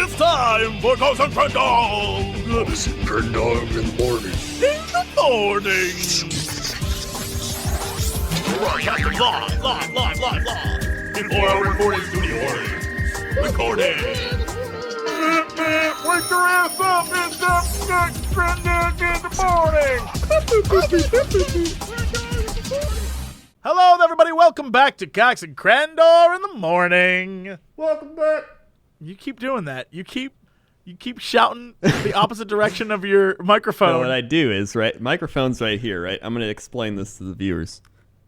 it's time for Ghost and Crendor. Ghost and Crendor in the morning. In the morning. Broadcasting live. In 4-hour recording studio audience. Recording. Wake your ass up, it's Ghost and Crendor in the morning. Hello, everybody. Welcome back to Cox and Crendor in the morning. Welcome back. You keep doing that. You keep shouting the opposite direction of your microphone. No, what I do is, right, microphone's right here, right? I'm going to explain this to the viewers.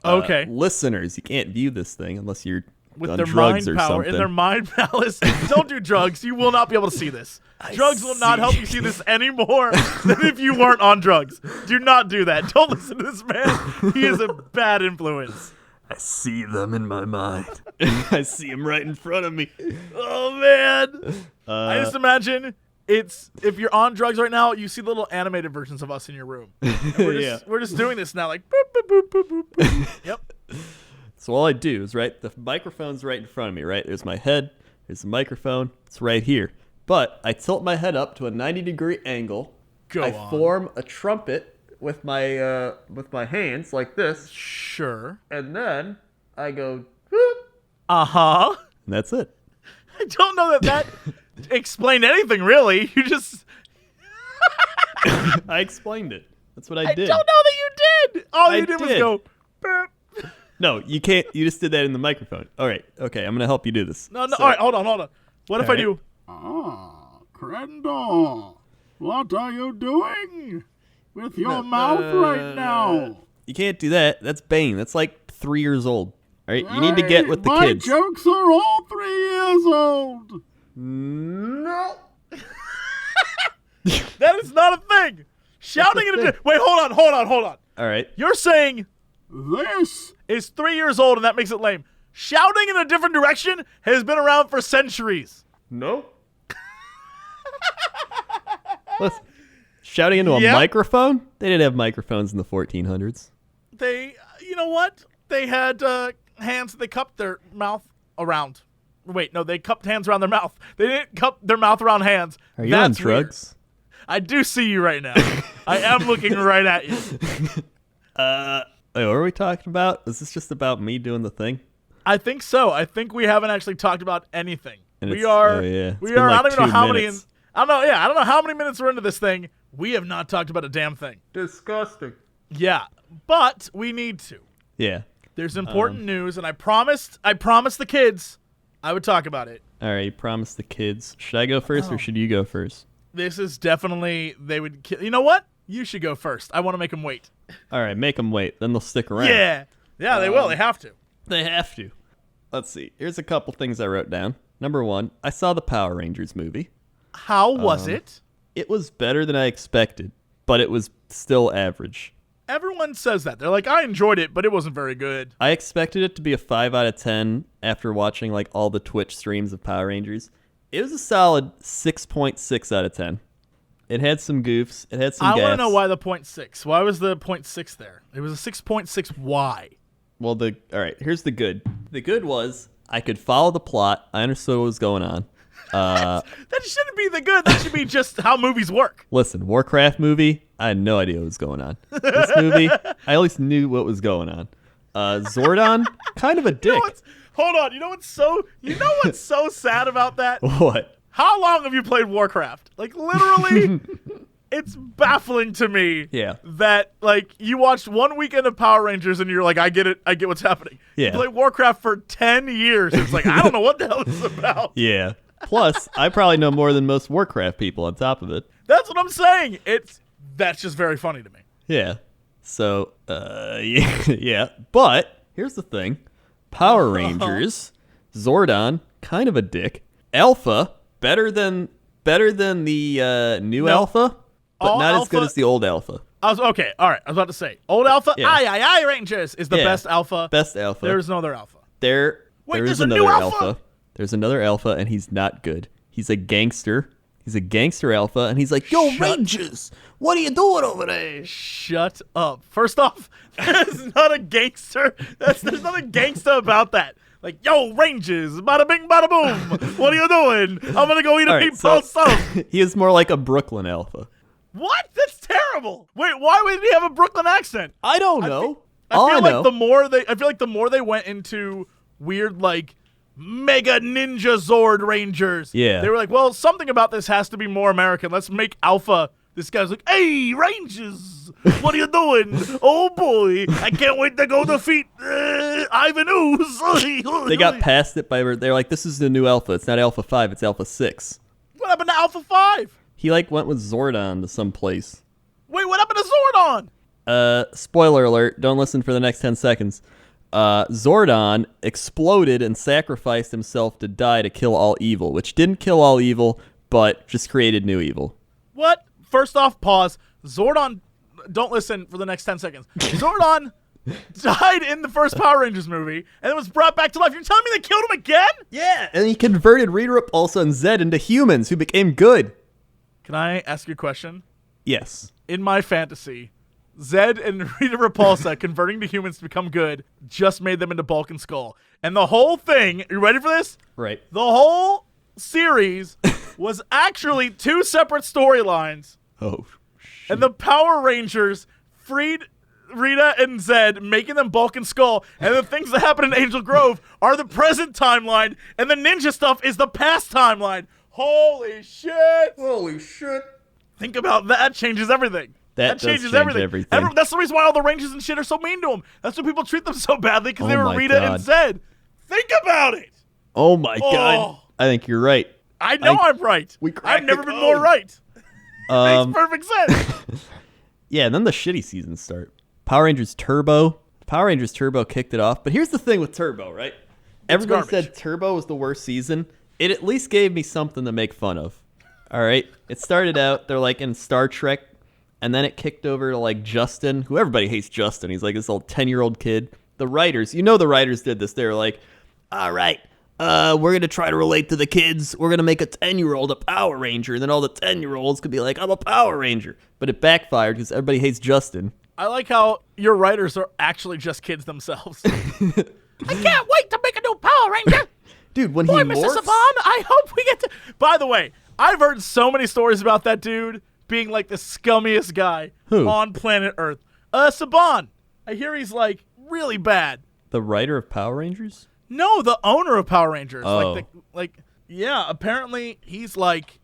Okay. Listeners, you can't view this thing unless you're With on their drugs mind or power, something. in their mind palace. Don't do drugs. You will not be able to see this. Drugs will not help you see this any more than if you weren't on drugs. Do not do that. Don't listen to this man. He is a bad influence. I see them in my mind. I see them right in front of me. Oh, man. I just imagine it's if you're on drugs right now, you see little animated versions of us in your room. And we're just doing this now, like boop, boop, boop, boop, boop, boop. Yep. So all I do is, right, the microphone's right in front of me, right? There's my head. There's the microphone. It's right here. But I tilt my head up to a 90-degree angle. I form a trumpet with my hands like this. Sure. And then I go, whoop. Uh-huh. And that's it. I don't know that explained anything, really. You just... I explained it. That's what I did. I don't know that you did. All you did was did. go... Burp. No, you can't. You just did that in the microphone. All right. Okay, I'm going to help you do this. No. All right, hold on. What if I do... Crendor, what are you doing with your mouth right now? You can't do that. That's Bane. That's like 3 years old. All right, you need to get with the kids. My jokes are all 3 years old. No. That is not a thing. Shouting in a... Wait, hold on. All right. You're saying This is 3 years old and that makes it lame. Shouting in a different direction has been around for centuries. No. Listen, shouting into a microphone? They didn't have microphones in the 1400s. You know what? They had hands that they cupped their mouth around. Wait, no, they cupped hands around their mouth. They didn't cup their mouth around hands. Are you on drugs? Weird. I do see you right now. I am looking right at you. What are we talking about? Is this just about me doing the thing? I think so. I think we haven't actually talked about anything. And We are. Like I don't even know how minutes. many. I don't know how many minutes we're into this thing. We have not talked about a damn thing. Disgusting. Yeah, but we need to. Yeah. There's important news, and I promised the kids I would talk about it. All right, you promised the kids. Should I go first or should you go first? This is definitely they would. You know what? You should go first. I want to make them wait. All right, make them wait. Then they'll stick around. Yeah, they will. They have to. They have to. Let's see. Here's a couple things I wrote down. Number one, I saw the Power Rangers movie. How was it? It was better than I expected, but it was still average. Everyone says that. They're like, I enjoyed it, but it wasn't very good. I expected it to be a 5 out of 10 after watching like all the Twitch streams of Power Rangers. It was a solid 6.6 out of 10. It had some goofs. It had some gaffes. I want to know why the 0.6. Why was the 0.6 there? It was a 6.6. Why? Well, all right, here's the good. The good was I could follow the plot. I understood what was going on. That shouldn't be the good. That should be just how movies work. Listen, Warcraft movie, I had no idea what was going on. This movie, I at least knew what was going on. Zordon, kind of a dick. Hold on. You know what's so sad about that? What? How long have you played Warcraft? Like, literally, it's baffling to me that, like, you watched one weekend of Power Rangers and you're like, I get it. I get what's happening. Yeah. You played Warcraft for 10 years. It's like, I don't know what the hell this is about. Yeah. Plus, I probably know more than most Warcraft people on top of it. That's what I'm saying. That's just very funny to me. Yeah. So, yeah. But, here's the thing. Power Rangers, Zordon, kind of a dick. Alpha, better than the new Alpha, but not as good as the old Alpha. Okay, all right. I was about to say, old Alpha, aye, Rangers is the best Alpha. Best Alpha. There's no other Alpha. There's another Alpha. There's another Alpha, and he's not good. He's a gangster. He's a gangster Alpha, and he's like, yo, Rangers, what are you doing over there? Shut up. First off, that is not a gangster. There's nothing gangsta about that. Like, yo, Rangers, bada bing, bada boom. What are you doing? I'm going to go eat a All right, meatball sub. he is more like a Brooklyn alpha. What? That's terrible. Wait, why would he have a Brooklyn accent? I don't know. I feel like the more they went into weird, like, Mega Ninja Zord Rangers. Yeah. They were like, well, something about this has to be more American. Let's make Alpha. This guy's like, hey, Rangers, what are you doing? Oh, boy, I can't wait to go defeat Ivan Ooze. They got past it they're like, this is the new Alpha. It's not Alpha 5, it's Alpha 6. What happened to Alpha 5? He, like, went with Zordon to some place. Wait, what happened to Zordon? Spoiler alert, don't listen for the next 10 seconds. Zordon exploded and sacrificed himself to die to kill all evil, which didn't kill all evil, but just created new evil. What? First off, pause. Zordon, don't listen for the next 10 seconds. Zordon died in the first Power Rangers movie and then was brought back to life. You're telling me they killed him again? Yeah, and he converted Rita Repulsa and Zed into humans who became good. Can I ask you a question? Yes. In my fantasy, Zed and Rita Repulsa converting to humans to become good just made them into Bulk and Skull. And the whole thing, you ready for this? Right. The whole series was actually two separate storylines. Oh, And the Power Rangers freed Rita and Zed, making them Bulk and Skull. And the things that happen in Angel Grove are the present timeline. And the ninja stuff is the past timeline. Holy shit. Holy shit. Think about that. Changes everything. That does changes change everything. everything. That's the reason why all the Rangers and shit are so mean to them. That's why people treat them so badly, because they Oh were my Rita God. and Zed. Think about it. Oh my God. I think you're right. I know I'm right. we I've cracked never the been more code. right. Makes perfect sense. Yeah, and then the shitty seasons start. Power Rangers Turbo. Power Rangers Turbo kicked it off. But here's the thing with Turbo, right? Everybody garbage. said Turbo was the worst season. It at least gave me something to make fun of. All right? It started out, they're like in Star Trek, and then it kicked over to like Justin, who everybody hates Justin. He's like this old 10-year-old kid. The writers, the writers did this. They were like, all right, we're going to try to relate to the kids. We're going to make a 10-year-old a Power Ranger. And then all the 10-year-olds could be like, I'm a Power Ranger. But it backfired because everybody hates Justin. I like how your writers are actually just kids themselves. I can't wait to make a new Power Ranger. Dude, when Boy, he Mr. morphs... Saban, I hope we get to... By the way, I've heard so many stories about that dude being like the scummiest guy on planet Earth. Saban. I hear he's like really bad. The writer of Power Rangers? No, the owner of Power Rangers. Oh. Yeah, apparently he's like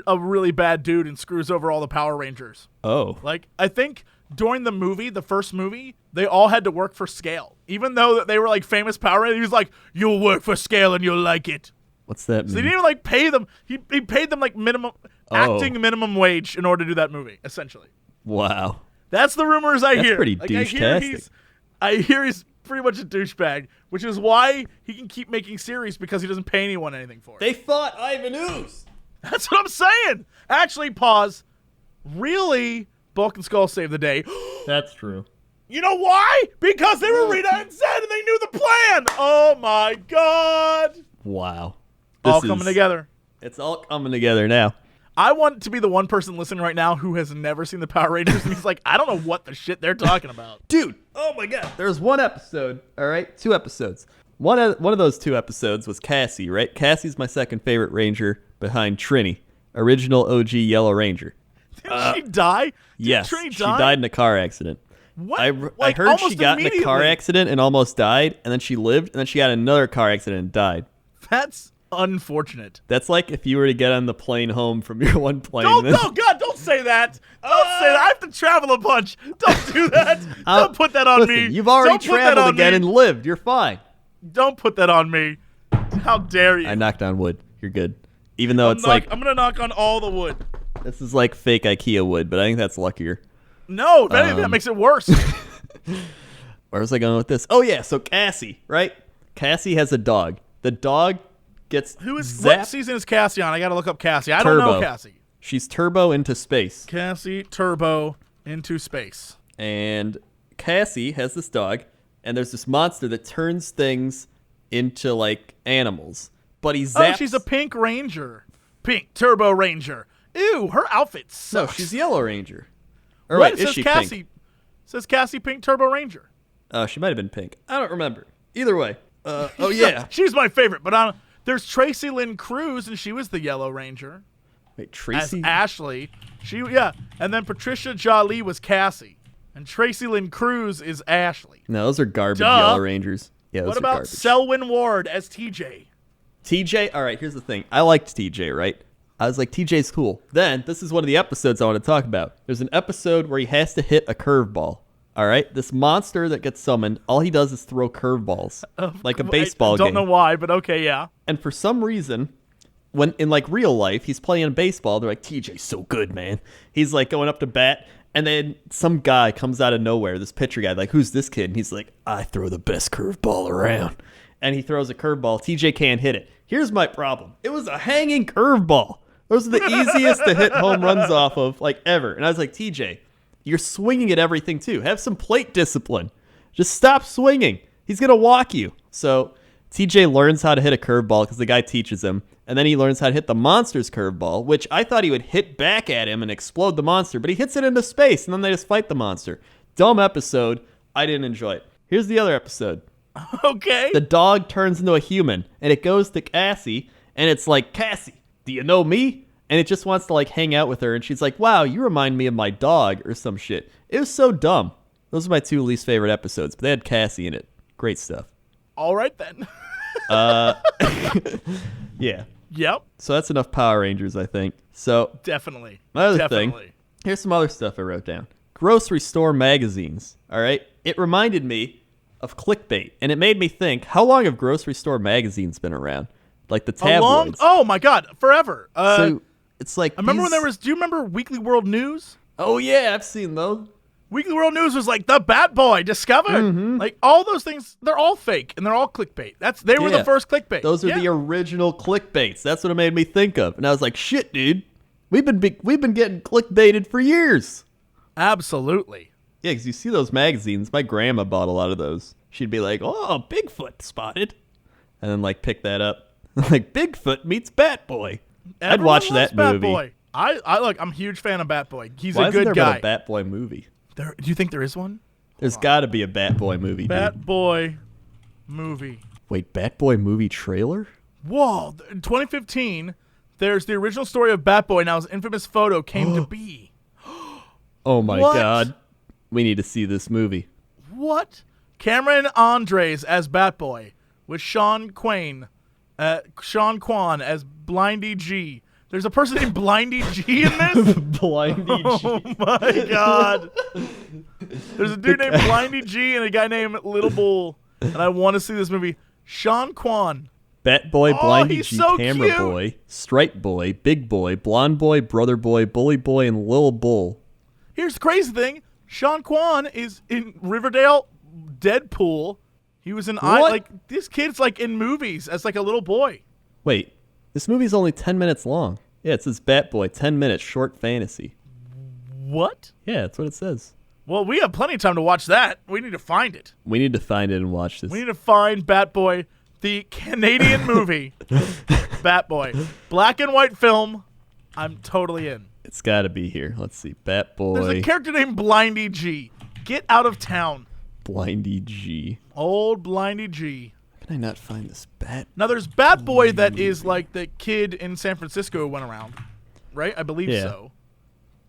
a really bad dude and screws over all the Power Rangers. Oh. Like, I think during the first movie, they all had to work for scale. Even though they were like famous Power Rangers, he was like, you'll work for scale and you'll like it. What's that mean? So he didn't even like pay them. He paid them like acting minimum wage in order to do that movie, essentially. Wow. That's the rumors I hear. Pretty Like, douche-tastic. I hear he's pretty much a douchebag, which is why he can keep making series, because he doesn't pay anyone anything for it. They fought Ivan Ooze. That's what I'm saying. Actually, pause. Really, Bulk and Skull saved the day. That's true. You know why? Because they were Rita and Zed and they knew the plan. Oh my God. Wow. All coming together. It's all coming together now. I want to be the one person listening right now who has never seen the Power Rangers, and he's like, I don't know what the shit they're talking about. Dude, oh my God. There's one episode, all right? 2 episodes. One of those 2 episodes was Cassie, right? Cassie's my second favorite Ranger behind Trini, original OG Yellow Ranger. Didn't she die? Did Yes, Trini she die? died in a car accident. What? I Like, heard she almost got in a car immediately. accident and almost died, and then she lived, and then she got another car accident and died. That's unfortunate. That's like if you were to get on the plane home from your one plane. Don't, and then- no, God, don't say that. Don't say that. I have to travel a bunch. Don't do that. Don't put that on Listen, me. You've already Don't put that traveled on again me. and lived. You're fine. Don't put that on me. How dare you? I knocked on wood. You're good. Even though I'm it's like, I'm going to knock on all the wood. this is like fake IKEA wood, but I think that's luckier. No, if anything, that makes it worse. Where was I going with this? Oh, yeah. So Cassie, right? Cassie has a dog. The dog gets Who is? zapped. What season is Cassie on? I got to look up Cassie. I don't know Turbo. Cassie. She's turbo into space. Cassie Turbo into space. And Cassie has this dog, and there's this monster that turns things into, like, animals. But he zaps... Oh, she's a Pink Ranger. Pink Turbo Ranger. Ew, her outfit No, sucks. she's Yellow Ranger. Or What? wait, It is says she Cassie. pink? Says Cassie Pink Turbo Ranger. Oh, she might have been pink. I don't remember. Either way. Oh yeah. She's my favorite. But there's Tracy Lynn Cruz, and she was the Yellow Ranger. Wait, As Tracy? Ashley. And then Patricia Jolie was Cassie. And Tracy Lynn Cruz is Ashley. No, those are garbage Duh. Yellow Rangers. Yeah, those What are about garbage. Selwyn Ward as TJ? TJ, all right, here's the thing. I liked TJ, right? I was like, TJ's cool. Then, this is one of the episodes I want to talk about. There's an episode where he has to hit a curveball. All right? This monster that gets summoned, all he does is throw curveballs. Like a baseball game. I don't know why, but okay, yeah. And for some reason, when in like real life, he's playing baseball, they're like, TJ's so good, man. He's like going up to bat, and then some guy comes out of nowhere, this pitcher guy, like, who's this kid? And he's like, I throw the best curveball around. And he throws a curveball. TJ can't hit it. Here's my problem. It was a hanging curveball. Those are the easiest to hit home runs off of, like, ever. And I was like, TJ, you're swinging at everything, too. Have some plate discipline. Just stop swinging. He's going to walk you. So TJ learns how to hit a curveball because the guy teaches him. And then he learns how to hit the monster's curveball, which I thought he would hit back at him and explode the monster. But he hits it into space, and then they just fight the monster. Dumb episode. I didn't enjoy it. Here's the other episode. Okay. The dog turns into a human, and it goes to Cassie, and it's like, Cassie, do you know me? And it just wants to, like, hang out with her, and she's like, wow, you remind me of my dog, or some shit. It was so dumb. Those are my two least favorite episodes, but they had Cassie in it. Great stuff. All right, then. Yeah. Yep. So that's enough Power Rangers, I think. So, Definitely. my other Definitely. thing, here's some other stuff I wrote down. Grocery store magazines, all right? It reminded me of clickbait, and it made me think, how long have grocery store magazines been around? Like the tabloids. Oh, my God. Forever. So it's like I remember when there was, do you remember Weekly World News? Oh, yeah, I've seen those. Weekly World News was like the Bat Boy discovered. Mm-hmm. Like all those things, they're all fake and they're all clickbait. They were Yeah. the first clickbait. Those are Yeah. the original clickbaits. That's what it made me think of. And I was like, shit, dude. We've been getting clickbaited for years. Absolutely. Yeah, because you see those magazines. My grandma bought a lot of those. She'd be like, oh, Bigfoot spotted. And then, like, pick that up. Like, Bigfoot meets Bat Boy. I'd Everyone watch loves that Bat movie. Boy. I look. I'm a huge fan of Bat Boy. He's Why a isn't good there guy. been a Bat Boy movie? Do you think there is one? There's got to be a Bat Boy movie, dude. Bat Boy movie. Wait, Bat Boy movie trailer? Whoa! In 2015, there's the original story of Bat Boy. Now his infamous photo came to be. Oh, my What? God. We need to see this movie. What? Cameron Andres as Bat Boy with Sean Kwan as Blindy G. There's a person named Blindy G in this? Blindy Oh my God. There's a dude named Blindy G and a guy named Little Bull. And I want to see this movie. Sean Kwan. Bat Boy, Blindy he's G, so Camera cute. Boy, Stripe Boy, Big Boy, Blonde Boy, Brother Boy, Bully Boy, and Lil Bull. Here's the crazy thing. Sean Kwan is in Riverdale, Deadpool. He was in this kid's like in movies as like a little boy. Wait, this movie's only 10 minutes long. Yeah, it says Bat Boy, 10 minutes, short fantasy. What? Yeah, that's what it says. Well, we have plenty of time to watch that. We need to find it. We need to find it and watch this. We need to find Bat Boy, the Canadian movie. Bat Boy. Black and white film. I'm totally in. It's got to be here. Let's see. Bat There's Boy, a character named Blindy G. Get out of town. Blindy G. Old Blindy G. How can I not find this Bat? Now, there's Bat Boy that is like the kid in San Francisco who went around. Right? I believe Yeah. so.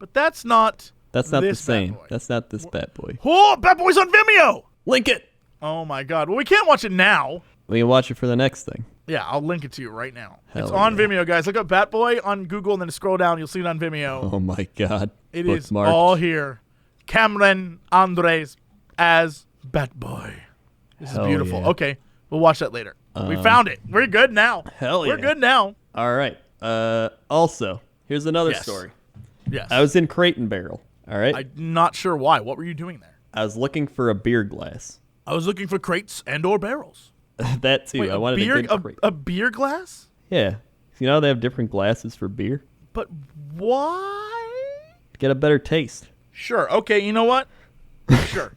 But that's not That's not the this Bat same. Boy. That's not this Bat Boy. Oh, Bat Boy's on Vimeo! Link it. Oh, my God. Well, we can't watch it now. We can watch it for the next thing. Yeah, I'll link it to you right now. Hell It's on yeah. Vimeo, guys. Look up Bat Boy on Google and then scroll down. You'll see it on Vimeo. Oh my God. It is Bookmarked. all here. Cameron Andres as Bat Boy. This Hell is beautiful. yeah. Okay, we'll watch that later. We found it. We're good now. Hell We're yeah. good now. All right. Also, here's another Yes. story. Yes. I was in Crate and Barrel. All right. I'm not sure why. What were you doing there? I was looking for a beer glass. I was looking for crates and or barrels. That too. Wait, I wanted beer, a good crate. a beer glass? Yeah. You know they have different glasses for beer. But why? Get a better taste. Sure. Okay, you know what? Sure.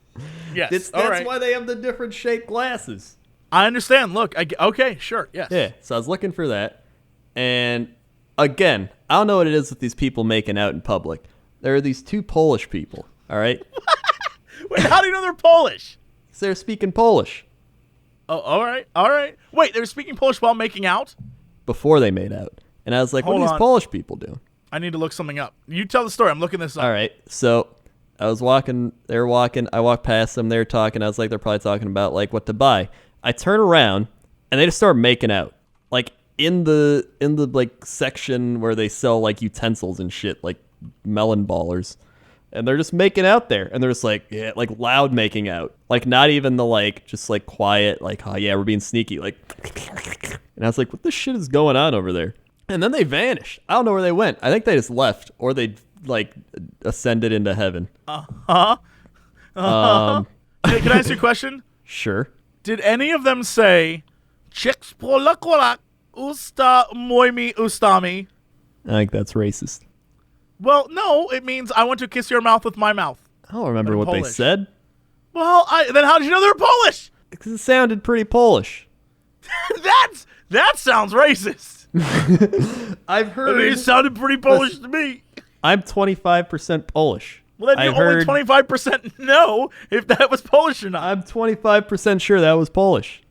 Yes. That's all right. why they have the different shaped glasses. I understand. Look, okay, sure. Yes. Yeah. So I was looking for that. And again, I don't know what it is with these people making out in public. There are these two Polish people. All right. Wait, how do you know they're Polish? So they're speaking Polish. Oh, all right, all right. Wait, they were speaking Polish while making out? before they made out. And I was like, what Hold are these on. Polish people doing? I need to look something up. You tell the story. I'm looking this up. All right. So I was walking. They were walking. I walked past them. They were talking. I was like, they're probably talking about like what to buy. I turn around and they just start making out, like in the like section where they sell like utensils and shit, like melon ballers. And they're just making out there, and they're just like, yeah, like loud making out, like not even the like, just like quiet, like, oh yeah, we're being sneaky, like. And I was like, what the shit is going on over there? And then they vanished. I don't know where they went. I think they just left, or they like ascended into heaven. Can I ask you a question? Sure. Did any of them say, "Chicks polakolak usta moimi ustami"? I think that's racist. Well, no, it means I want to kiss your mouth with my mouth. I don't remember They're what they Polish. said. Well, then how did you know they were Polish? Because it sounded pretty Polish. That sounds racist. I've I heard. mean, it sounded pretty Polish to me. I'm 25% Polish. Well, then you only 25% know if that was Polish or not. I'm 25% sure that was Polish.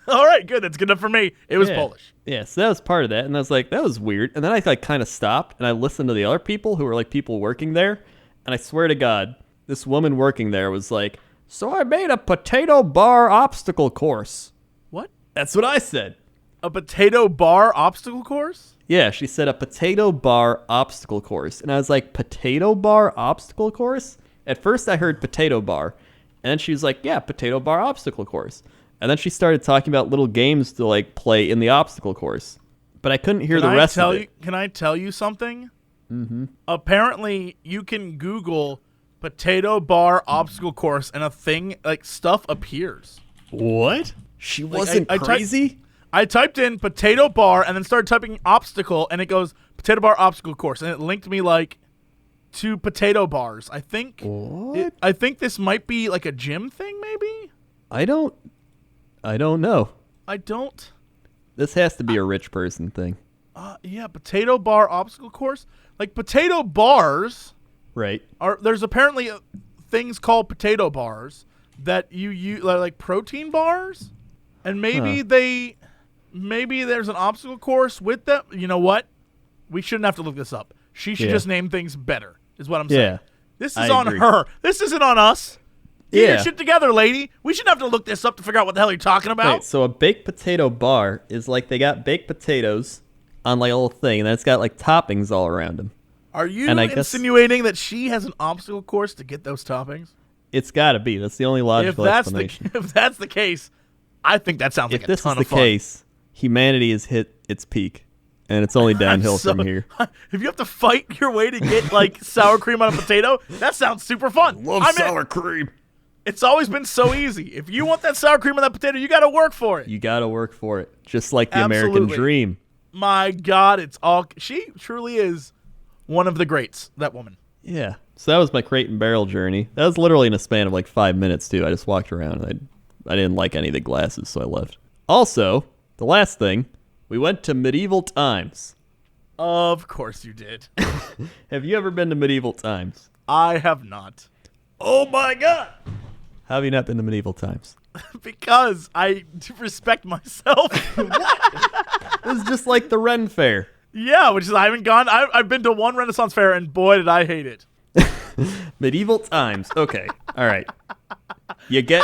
All right, good. That's good enough for me. It was Polish. Yeah, so that was part of that. And I was like, that was weird. And then I like kind of stopped and I listened to the other people who were like people working there. And I swear to God, this woman working there was like, so I made a potato bar obstacle course. What? That's what I said. A potato bar obstacle course? Yeah, she said a potato bar obstacle course. And I was like, potato bar obstacle course? At first I heard potato bar. And then she was like, yeah, potato bar obstacle course. And then she started talking about little games to like play in the obstacle course. But I couldn't hear the rest of it. Can I tell you something? Mm-hmm. Apparently, you can Google potato bar obstacle course and a thing, like stuff appears. What? She wasn't crazy? I typed in potato bar and then started typing obstacle and it goes potato bar obstacle course and it linked me like to potato bars. I think I think this might be like a gym thing maybe? I don't know. I don't. This has to be a rich person thing. Yeah, potato bar obstacle course. Like potato bars Right. there's apparently things called potato bars that you use like protein bars and maybe there's an obstacle course with them. You know what? We shouldn't have to look this up. She should just name things better is what I'm saying. Yeah. This is I on agree. her. This isn't on us. Get Yeah. your shit together, lady. We shouldn't have to look this up to figure out what the hell you're talking about. Right, so a baked potato bar is like they got baked potatoes on like a little thing, and then it's got like toppings all around them. Are you and I guess- insinuating that she has an obstacle course to get those toppings? It's got to be. That's the only logical explanation. If that's the case, I think that sounds If like a this ton is of the fun. case, humanity has hit its peak, and it's only downhill from here. If you have to fight your way to get like sour cream on a potato, that sounds super fun. I'm in. cream. It's always been so easy. If you want that sour cream on that potato, you got to work for it. You got to work for it, just like the American Absolutely. dream. My God, she truly is one of the greats, that woman. Yeah. So that was my crate and barrel journey. That was literally in a span of like 5 minutes too. I just walked around and I didn't like any of the glasses, so I left. Also, the last thing, we went to medieval times. Of course you did. Have you ever been to medieval times? I have not. Oh my God! How have you not been to medieval times? Because I respect myself. This is just like the Ren Fair. Yeah, which is I haven't gone. I've been to one Renaissance fair, and boy, did I hate it. Medieval times. Okay. All right. You get...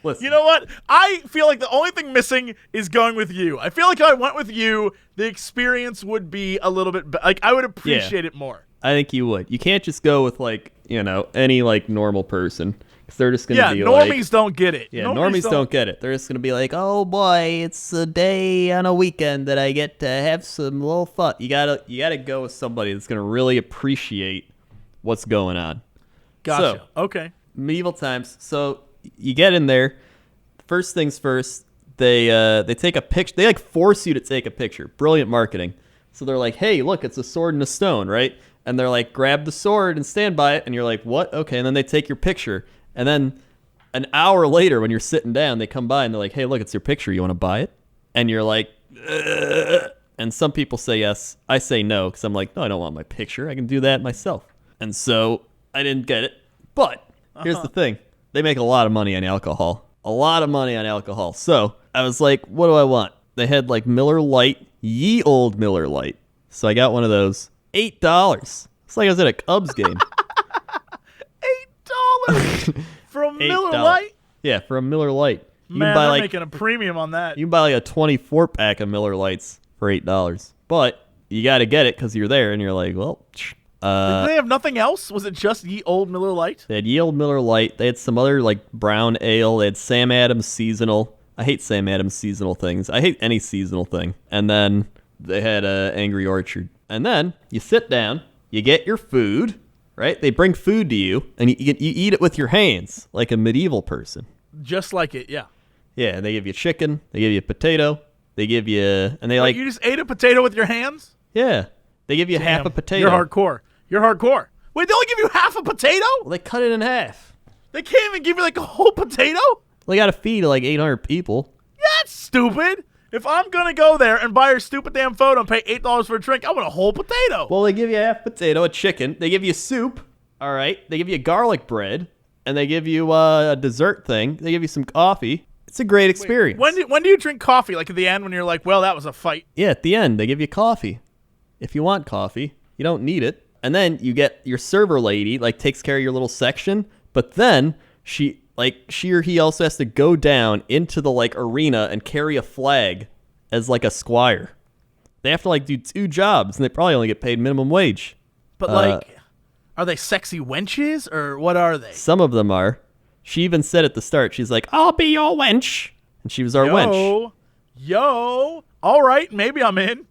Listen. You know what? I feel like the only thing missing is going with you. I feel like if I went with you, the experience would be a little bit like I would appreciate it more. I think you would. You can't just go with like, any like normal person. Because they're just going to be like... normies don't get it. Yeah, normies don't get it. They're just going to be like, oh boy, it's a day on a weekend that I get to have some little fun. You gotta go with somebody that's going to really appreciate what's going on. Gotcha. So, Okay. medieval times. So you get in there. First things first, they take a picture. They like force you to take a picture. Brilliant marketing. So they're like, hey, look, it's a sword and a stone, right? And they're like, grab the sword and stand by it. And you're like, what? Okay. And then they take your picture. And then an hour later, when you're sitting down, they come by and they're like, hey, look, it's your picture. You want to buy it? And you're like, ugh. And some people say yes. I say no because I'm like, no, I don't want my picture. I can do that myself. And so I didn't get it. But here's the thing. They make a lot of money on alcohol. a lot of money on alcohol. So I was like, what do I want? They had like Miller Lite, ye old Miller Lite. So I got one of those. $8. It's like I was at a Cubs game. $8 for a Miller Lite? Yeah, for a Miller Lite. You Man, can buy they're like, making a premium on that. you can buy like a 24 pack of Miller Lights for $8. But you got to get it because you're there and you're like, well, Did they have nothing else? Was it just ye old Miller Lite? they had ye old Miller Lite. They had some other like brown ale. They had Sam Adams seasonal. I hate Sam Adams seasonal things. I hate any seasonal thing. And then they had Angry Orchard. And then you sit down, you get your food, right? They bring food to you, and you eat it with your hands like a medieval person. Just like it, yeah. Yeah, and they give you chicken, they give you a potato, they give you, and they Wait, you just ate a potato with your hands? yeah, they give you half Damn, a potato. You're hardcore. You're hardcore. Wait, they only give you half a potato? Well, they cut it in half. They can't even give you like a whole potato? They got to feed like 800 people. That's stupid. If I'm going to go there and buy your stupid damn photo and pay $8 for a drink, I want a whole potato. Well, they give you a half potato, a chicken. They give you soup. All right. They give you garlic bread, and they give you a dessert thing. They give you some coffee. It's a great experience. When do you drink coffee? Like at the end when you're like, well, that was a fight. Yeah, at the end, they give you coffee. If you want coffee, you don't need it. And then you get your server lady, like, takes care of your little section. But then she or he also has to go down into the, like, arena and carry a flag as, like, a squire. They have to, like, do 2 jobs, and they probably only get paid minimum wage. But, like, are they sexy wenches, or what are they? Some of them are. She even said at the start, she's like, I'll be your wench. And she was our wench. Yo. All right, maybe I'm in.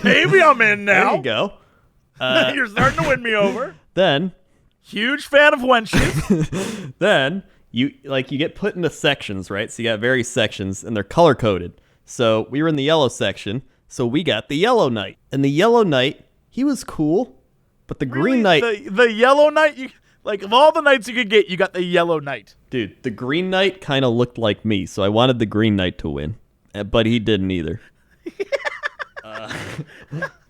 Maybe I'm in now. There you go. You're starting to win me over. Then, huge fan of wenches. then you get put into sections, right? So you got various sections, and they're color coded. So we were in the yellow section, so we got the yellow knight. And the yellow knight, he was cool, but the green knight, the yellow knight, of all the knights you could get, you got the yellow knight. Dude, the green knight kind of looked like me, so I wanted the green knight to win, but he didn't either.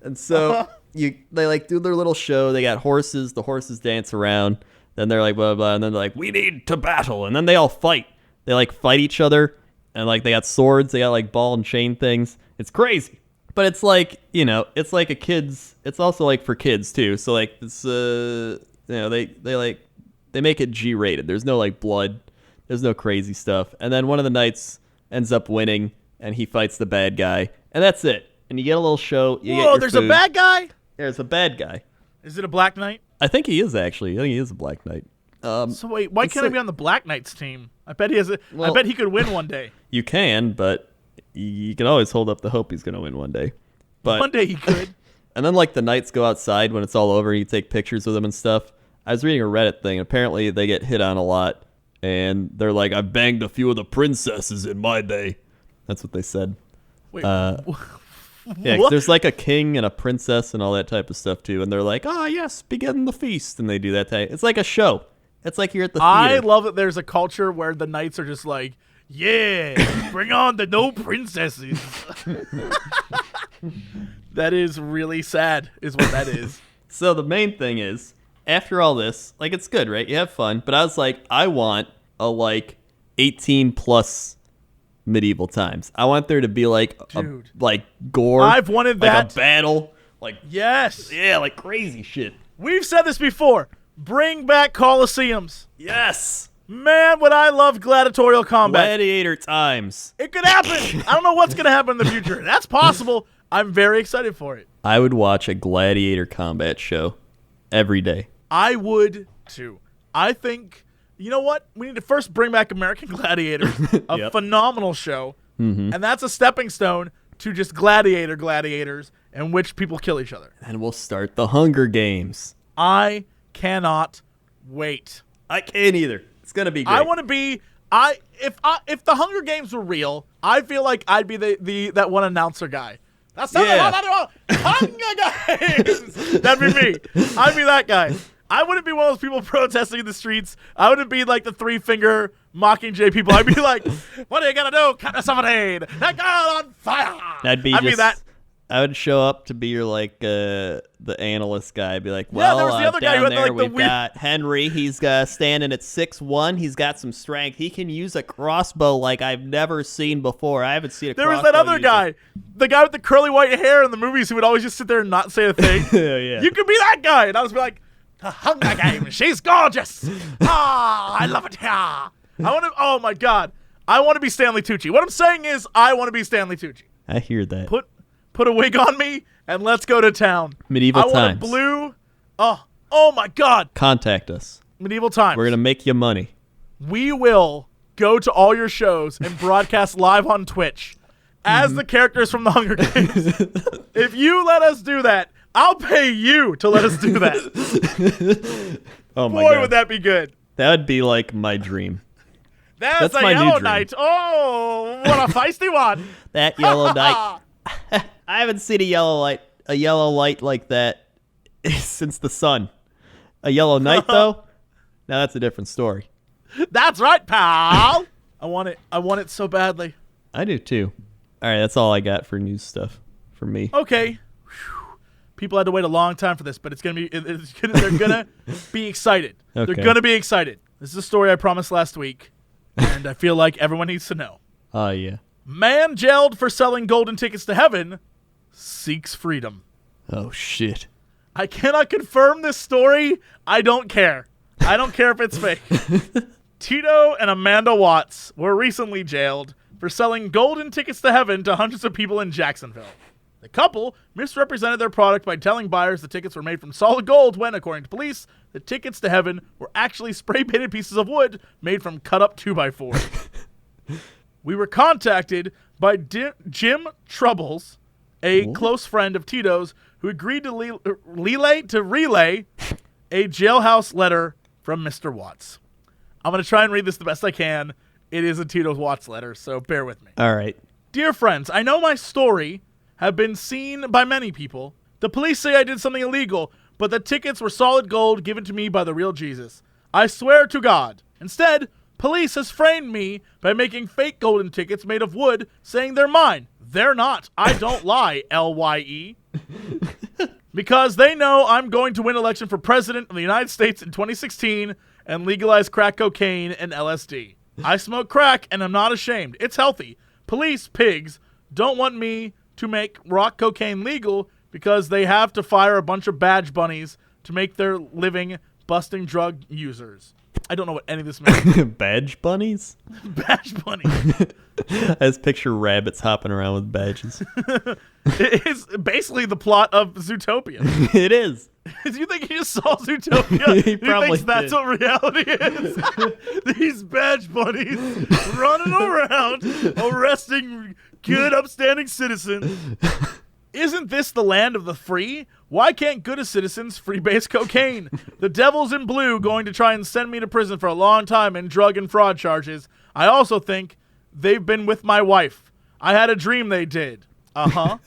And so they like do their little show. They got horses. The horses dance around. Then they're like blah blah, blah, and then they're like, we need to battle, and then they all fight. They like fight each other, and like they got swords. They got like ball and chain things. It's crazy, but it's like, you know, it's like a kid's. It's also like for kids too. So like it's you know, they make it G-rated. There's no like blood. There's no crazy stuff. And then one of the knights ends up winning, and he fights the bad guy, and that's it. And you get a little show. Whoa, there's a bad guy? There's a bad guy. Is it a black knight? I think he is, actually. I think he is a black knight. So wait, why can't I be on the black knight's team? I bet he has. I bet he could win one day. You can, but you can always hold up the hope he's going to win one day. But one day he could. And then like the knights go outside when it's all over, and you take pictures with them and stuff. I was reading a Reddit thing, and apparently they get hit on a lot, and they're like, I banged a few of the princesses in my day. That's what they said. Wait, yeah, 'cause there's like a king and a princess and all that type of stuff too, and they're like, "Ah, yes, begin the feast," and they do that type. It's like a show. It's like you're at the theater. I love that there's a culture where the knights are just like, yeah, bring on the no princesses. That is really sad, is what that is. So the main thing is, after all this, like, it's good, right? You have fun, but I was like, I want a like 18 plus medieval times. I want there to be like Dude. like gore. I've wanted like that. a battle. Like, Yes. yeah, like crazy shit. We've said this before. Bring back Colosseums. Yes. Man, would I love gladiatorial combat. Gladiator times. It could happen. I don't know what's going to happen in the future. That's possible. I'm very excited for it. I would watch a gladiator combat show every day. I would, too. I think, you know what? We need to first bring back American Gladiators, a Yep. phenomenal show. And that's a stepping stone to just gladiators in which people kill each other. And we'll start the Hunger Games. I cannot wait. I can't either. It's going to be great. I want to be... If the Hunger Games were real, I feel like I'd be that one announcer guy. That's not Hunger Games. That'd be me. I'd be that guy. I wouldn't be one of those people protesting in the streets. I wouldn't be like the 3-finger Mockingjay people. I'd be like, what are you gonna do? Cut us off an aid. That girl on fire. I'd be that. I would show up to be your like the analyst guy. Be like, Yeah, well, there was the other guy down who had, there like, the we've weird- got Henry. He's standing at 6'1". He's got some strength. He can use a crossbow like I've never seen before. I haven't seen a There was crossbow. that other guy, the guy with the curly white hair in the movies who would always just sit there and not say a thing. Yeah. You could be that guy. And I was like, the Hunger Games, she's gorgeous. I love it here. Oh my God. I want to be Stanley Tucci. What I'm saying is I want to be Stanley Tucci. I hear that. Put a wig on me and let's go to town. Medieval I want times. a blue. Oh my God. Contact us. Medieval times. We're gonna make you money. We will go to all your shows and broadcast live on Twitch as the characters from the Hunger Games. If you let us do that, I'll pay you to let us do that. Oh my Boy, God. would that be good. That would be like my dream. That's a my new Yellow dream. Knight. Oh, what a feisty one. That yellow knight. I haven't seen a yellow light like that since the sun. A yellow knight though? Now that's a different story. That's right, pal. I want it so badly. I do too. All right, that's all I got for news stuff for me. Okay. Whew. People had to wait a long time for this, but they're gonna be excited. Okay. They're gonna be excited. This is a story I promised last week, and I feel like everyone needs to know. Oh yeah. Man jailed for selling golden tickets to heaven seeks freedom. Oh shit. I cannot confirm this story. I don't care. I don't care if it's fake. Tito and Amanda Watts were recently jailed for selling golden tickets to heaven to hundreds of people in Jacksonville. The couple misrepresented their product by telling buyers the tickets were made from solid gold when, according to police, the tickets to heaven were actually spray-painted pieces of wood made from cut-up 2x4s. We were contacted by Jim Troubles, a close friend of Tito's, who agreed to relay a jailhouse letter from Mr. Watts. I'm going to try and read this the best I can. It is a Tito's Watts letter, so bear with me. All right. Dear friends, I know my story have been seen by many people. The police say I did something illegal, but the tickets were solid gold given to me by the real Jesus. I swear to God. Instead, police has framed me by making fake golden tickets made of wood, saying they're mine. They're not. I don't lie, LYE. Because they know I'm going to win election for president of the United States in 2016 and legalize crack cocaine and LSD. I smoke crack and I'm not ashamed. It's healthy. Police, pigs, don't want me to make rock cocaine legal because they have to fire a bunch of badge bunnies to make their living busting drug users. I don't know what any of this means. Badge bunnies? Badge bunnies. I just picture rabbits hopping around with badges. It is basically the plot of Zootopia. It is. Do you think he just saw Zootopia? He probably thinks that's did. what reality is? These badge bunnies running around arresting good, upstanding citizens. Isn't this the land of the free? Why can't good citizens freebase cocaine? The devil's in blue going to try and send me to prison for a long time in drug and fraud charges. I also think they've been with my wife. I had a dream they did. Uh-huh.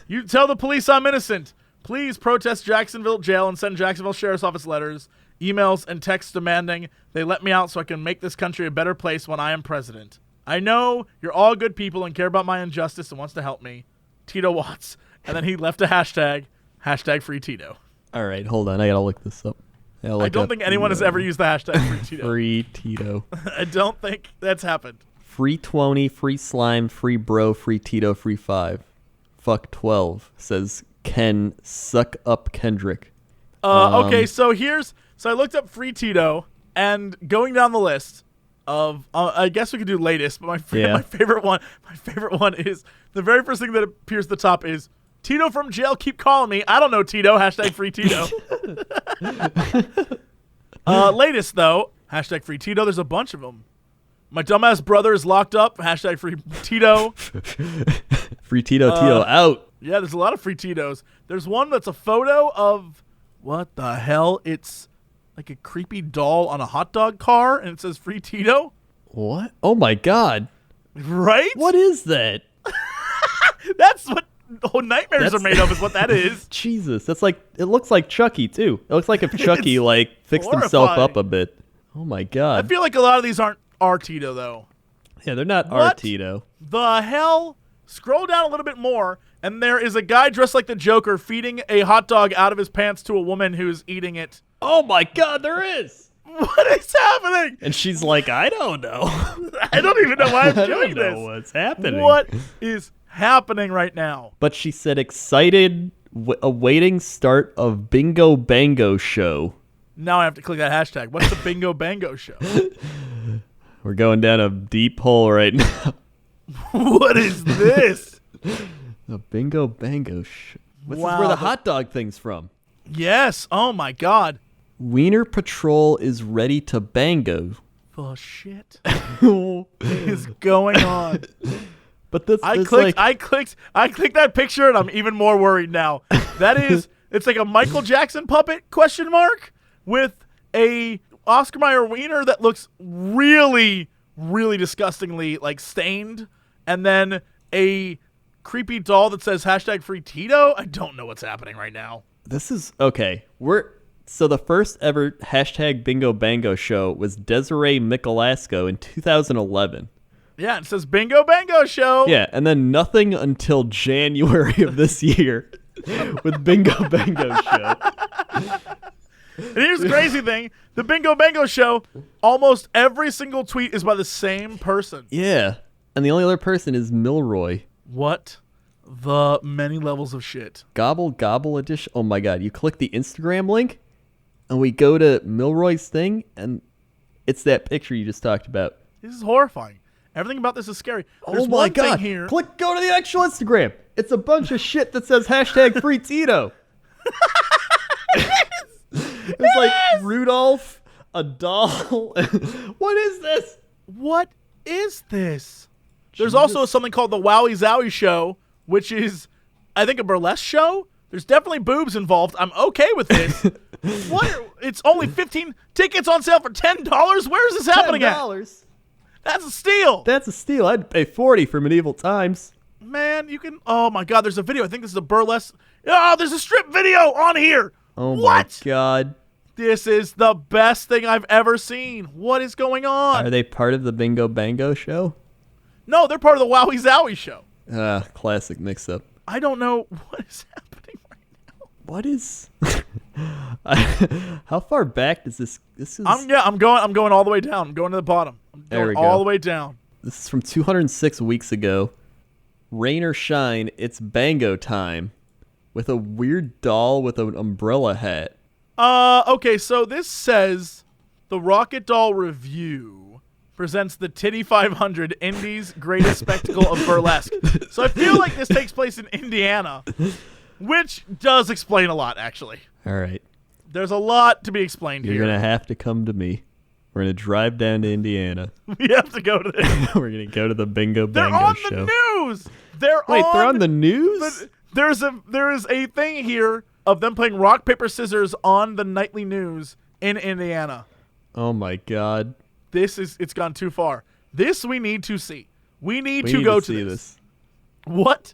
You tell the police I'm innocent. Please protest Jacksonville jail and send Jacksonville Sheriff's Office letters, emails, and texts demanding they let me out so I can make this country a better place when I am president. I know you're all good people and care about my injustice and wants to help me. Tito Watts. And then he left a hashtag free Tito. All right, hold on. I gotta look this up. I don't think anyone has ever used the hashtag free Tito. Free Tito. I don't think that's happened. Free 20, free slime, free bro, free Tito, free 5. Fuck 12, says Ken Suck Up Kendrick. Okay, so I looked up free Tito, and going down the list of, I guess we could do latest, but my favorite one is, the very first thing that appears at the top is, Tito from jail, keep calling me. I don't know Tito, hashtag free Tito. Latest, though, hashtag free Tito, there's a bunch of them. My dumbass brother is locked up, hashtag free Tito. Free Tito, Tito out. Yeah, there's a lot of free Titos. There's one that's a photo of, what the hell? It's like a creepy doll on a hot dog car, and it says free Tito. What? Oh my God. Right? What is that? That's what nightmares are made of, is what that is. Jesus, that's like, it looks like Chucky too. It looks like if Chucky like fixed himself horrifying. up a bit. Oh my God. I feel like a lot of these aren't our Tito, though. Yeah, they're not What? our Tito. The hell Scroll down a little bit more, and there is a guy dressed like the Joker feeding a hot dog out of his pants to a woman who's eating it. Oh my God, there is. What is happening? And she's like, I don't know. I don't even know why I'm I doing don't know this. what's happening. What is happening right now? But she said excited, awaiting start of Bingo Bango show. Now I have to click that hashtag. What's the Bingo Bango show? We're going down a deep hole right now. What is this? The Bingo Bango show. This Wow, is where the hot dog thing's from. Yes. Oh my God. Wiener Patrol is ready to bango. The shit is going on. But this, I clicked that picture, and I'm even more worried now. That is, it's like a Michael Jackson puppet ? With a Oscar Mayer wiener that looks really, really disgustingly like stained, and then a creepy doll that says hashtag free Tito. I don't know what's happening right now. This is okay. So the first ever hashtag Bingo Bango show was Desiree Michelasco in 2011. Yeah, it says Bingo Bango show. Yeah, and then nothing until January of this year with Bingo Bango show. And here's the crazy thing. The Bingo Bango show, almost every single tweet is by the same person. Yeah, and the only other person is Milroy. What the many levels of shit. Gobble Gobble edition. Oh my God, you click the Instagram link, and we go to Milroy's thing, and it's that picture you just talked about. This is horrifying. Everything about this is scary. There's Oh my one God. thing here. Go to the actual Instagram. It's a bunch of shit that says hashtag free Tito. It's like Rudolph, a doll. What is this? What is this? There's also something called the Wowie Zowie show, which is, I think, a burlesque show. There's definitely boobs involved. I'm okay with this. What? It's only 15 tickets on sale for $10. Where is this happening at? $10. That's a steal. That's a steal. I'd pay $40 for Medieval Times. Man, you can. Oh my God, there's a video. I think this is a burlesque. Oh, there's a strip video on here. Oh what? my God. This is the best thing I've ever seen. What is going on? Are they part of the Bingo Bango show? No, they're part of the Wowie Zowie show. Classic mix-up. I don't know what is happening right now. What is? How far back does this? This is. I'm going all the way down. I'm going to the bottom. I'm There going we go. all the way down. This is from 206 weeks ago. Rain or shine, it's Bango time, with a weird doll with an umbrella hat. Okay, so this says the Rocket Doll Review presents the Titty 500 Indies Greatest Spectacle of Burlesque. So I feel like this takes place in Indiana, which does explain a lot, actually. All right, There's a lot to be explained you're here. gonna have to come to me. We're gonna drive down to Indiana. We have to go to this. We're gonna go to the Bingo They're Bango on show. the news. They're on the news? There is a thing here of them playing rock paper scissors on the nightly news in Indiana. Oh my God. It's gone too far. This we need to see. We need We to need go to to see this. What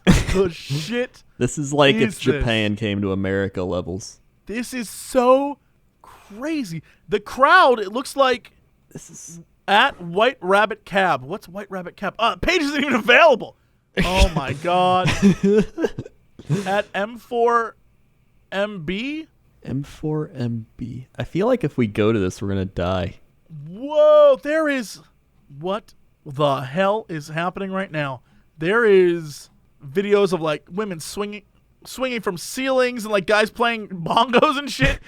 the shit? This is like is if Japan came to America levels. This is so crazy. The crowd, it looks like This is at White Rabbit Cab. What's White Rabbit Cab? Page isn't even available. Oh my God. At M4MB? M4MB. I feel like if we go to this, we're gonna die. Whoa, there is. What the hell is happening right now? There is videos of like women swinging from ceilings and like guys playing bongos and shit.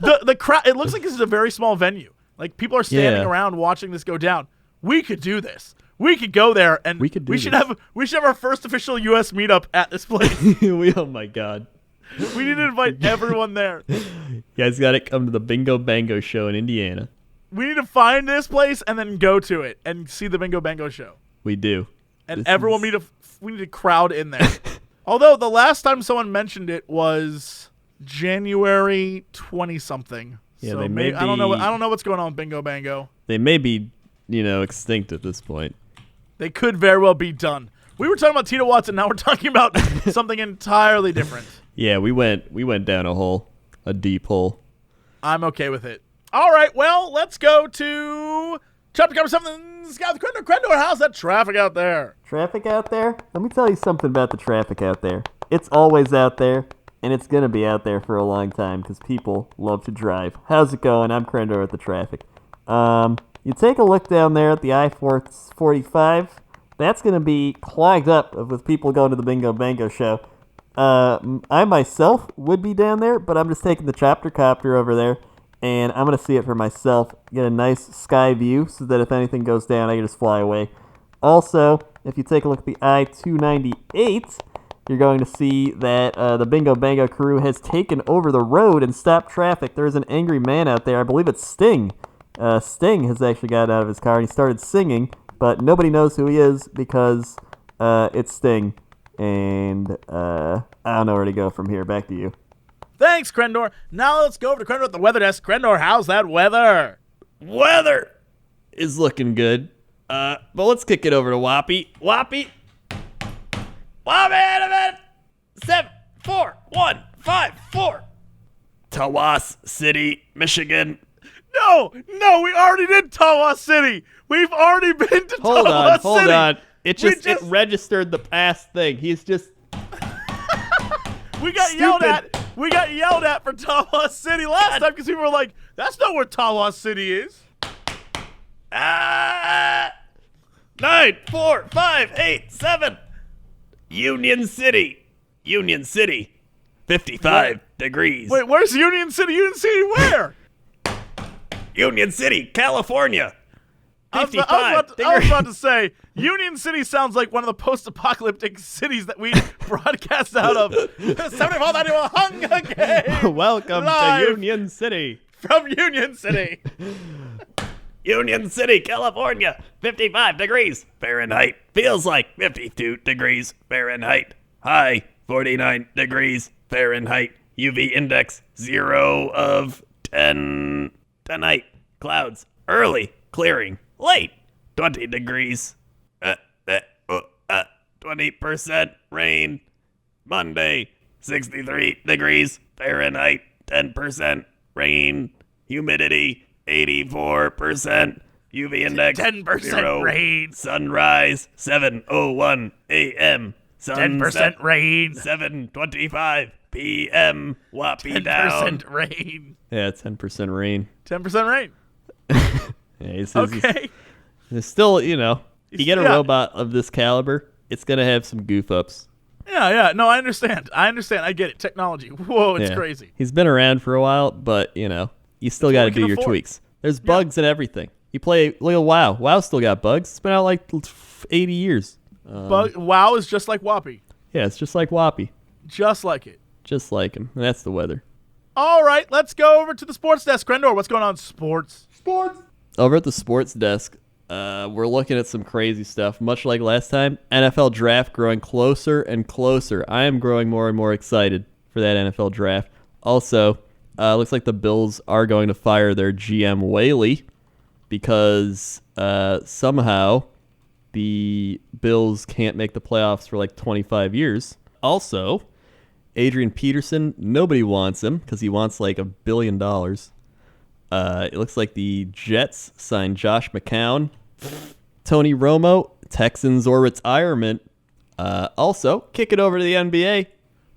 The crowd. It looks like this is a very small venue. Like people are standing around watching this go down. We could do this. We could go there and We could do we should this. have our first official U.S. meetup at this place. Oh my God. We need to invite everyone there. You guys gotta come to the Bingo Bango show in Indiana. We need to find this place and then go to it and see the Bingo Bango show. We do. And This everyone is- we need to crowd in there. Although the last time someone mentioned it was January 20 something. Yeah, so they maybe may I don't know. be- I don't know what's going on with Bingo Bango. They may be, extinct at this point. They could very well be done. We were talking about Tito Watson. Now we're talking about something entirely different. Yeah, we went down a deep hole. I'm okay with it. All right. Well, let's go to Chapter cover 7, Scout the Crendor. Crendor, how's that traffic out there? Traffic out there? Let me tell you something about the traffic out there. It's always out there, and it's going to be out there for a long time because people love to drive. How's it going? I'm Crendor at the traffic. You take a look down there at the I-445. That's going to be clogged up with people going to the Bingo Bango show. I myself would be down there, but I'm just taking the chapter copter over there, and I'm going to see it for myself, get a nice sky view so that if anything goes down, I can just fly away. Also, if you take a look at the I-298, you're going to see that the Bingo Bango crew has taken over the road and stopped traffic. There's an angry man out there. I believe it's Sting. Sting has actually gotten out of his car and he started singing, but nobody knows who he is because it's Sting. And I don't know where to go from here. Back to you. Thanks, Crendor. Now let's go over to Crendor at the weather desk. Crendor, how's that weather? Weather is looking good. But let's kick it over to Whoppy. Whoppy, in a minute. 7, 4, 1, 5, 4. Tawas City, Michigan. No, we already did Tawas City. We've already been to Tawas City. Hold on. It registered the past thing. He's just We got yelled at. We got yelled at for Tawas City last time because people were like, "That's not where Tawas City is." 9, 4, 5, 8, 7. Union City, 55 degrees. Wait, where's Union City? Union City where? Union City, California. I was about to say, Union City sounds like one of the post-apocalyptic cities that we broadcast out of. 7491 Hunger Games. Welcome live to Union City. From Union City. Union City, California, 55 degrees Fahrenheit. Feels like 52 degrees Fahrenheit. High, 49 degrees Fahrenheit. UV index, 0 of 10. Tonight, clouds, early, clearing. Late, 20 degrees. 20% rain. Monday, 63 degrees Fahrenheit. 10% rain. Humidity, 84%. UV index, 10% 0. rain. Sunrise, 7:01 a.m. 10% rain. 7:25 p.m. Whoppy down. 10% rain. Yeah, 10% rain. 10% rain. Yeah, he says Okay. It's still, you get a Yeah. robot of this caliber, it's going to have some goof ups. Yeah. No, I understand. I get it. Technology. Whoa, it's crazy. He's been around for a while, but, you still got to we can do your afford. tweaks. There's bugs and everything. You play little WoW. WoW still got bugs. It's been out like 80 years. WoW is just like Whoppy. Yeah, it's just like Whoppy. Just like it. Just like him. And that's the weather. All right, let's go over to the sports desk. Crendor, what's going on in sports? Over at the sports desk, we're looking at some crazy stuff. Much like last time, NFL draft growing closer and closer. I am growing more and more excited for that NFL draft. Also, looks like the Bills are going to fire their GM Whaley because somehow the Bills can't make the playoffs for like 25 years. Also, Adrian Peterson, nobody wants him because he wants like $1 billion. It looks like the Jets signed Josh McCown. Tony Romo, Texans or retirement. Also, kick it over to the NBA.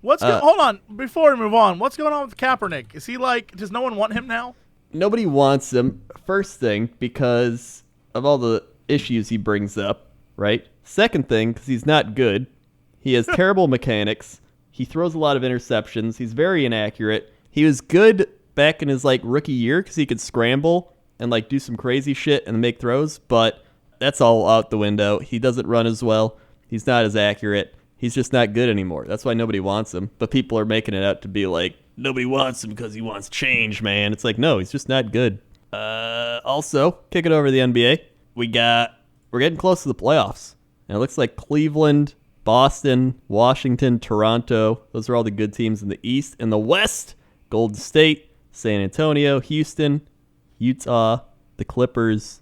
Hold on, before we move on, what's going on with Kaepernick? Is he like, does no one want him now? Nobody wants him, first thing, because of all the issues he brings up, right? Second thing, because he's not good. He has terrible mechanics. He throws a lot of interceptions. He's very inaccurate. He was good back in his rookie year because he could scramble and do some crazy shit and make throws, but that's all out the window. He doesn't run as well. He's not as accurate. He's just not good anymore. That's why nobody wants him. But people are making it out to be like, nobody wants him because he wants change, man. It's like, no, he's just not good. Also, kick it over to the NBA. We're getting close to the playoffs. And it looks like Cleveland, Boston, Washington, Toronto. Those are all the good teams in the East. In the West, Golden State, San Antonio, Houston, Utah, the Clippers.